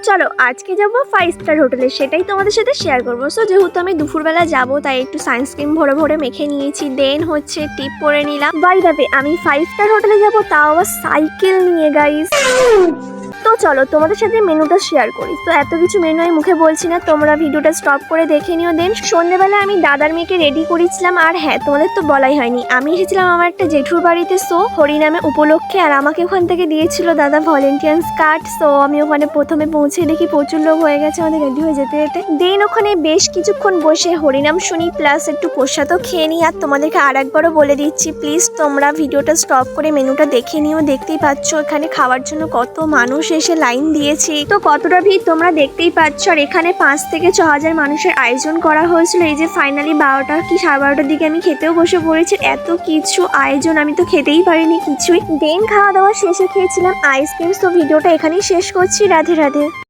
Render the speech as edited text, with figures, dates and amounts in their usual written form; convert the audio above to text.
চলো আজকে যাব 5 স্টার হোটেলে, সেটাই তোমাদের সাথে শেয়ার করবো। সো যেহেতু আমি দুপুরবেলা যাব তাই একটু সানস্ক্রিন ভরে ভরে মেখে নিয়েছি, দেন হচ্ছে টিপ পরে নিলাম। বাই দ্য ওয়ে আমি 5 স্টার হোটেলে যাব, তাও আবার সাইকেল নিয়ে গাইস। তো চলো তোমাদের সাথে মেনুটা শেয়ার করি। তো এত কিছু মেনু আমি মুখে বলছি না, তোমরা ভিডিওটা স্টপ করে দেখে নিও। দেন সন্ধ্যেবেলা আমি দাদার মেয়েকে রেডি করেছিলাম। আর হ্যাঁ, তোমাদের তো বলাই হয়নি, আমি এসেছিলাম আমার একটা জেঠুর বাড়িতে সো হরিনামে উপলক্ষে, আর আমাকে ওখান থেকে দিয়েছিল দাদা ভলেন্টিয়ার্স কার্ড। সো আমি ওখানে প্রথমে পৌঁছে দেখি প্রচুর লোক হয়ে গেছে আমাদের রেডি হয়ে যেতে যেতে। দেন ওখানে বেশ কিছুক্ষণ বসে হরিনাম শুনি, প্লাস একটু প্রসাদও খেয়ে নিই। আর তোমাদেরকে আর একবারও বলে দিচ্ছি, প্লিজ তোমরা ভিডিওটা স্টপ করে মেনুটা দেখে নিও। দেখতেই পাচ্ছ এখানে খাওয়ার জন্য কত মানুষ এসে লাইন দিয়েছে, তো কতটা ভিড় তোমরা দেখতেই পাচ্ছ। আর এখানে 5 থেকে 6,000 মানুষের আয়োজন করা হয়েছিল। এই যে ফাইনালি 12টা কি 12:30 দিকে আমি খেতেও বসে পড়েছি। এত কিছু আয়োজন, আমি তো খেতেই পারিনি কিছুই। দেন খাওয়া দাওয়া শেষে খেয়েছিলাম আইসক্রিম। তো ভিডিওটা এখানেই শেষ করছি। রাধে রাধে।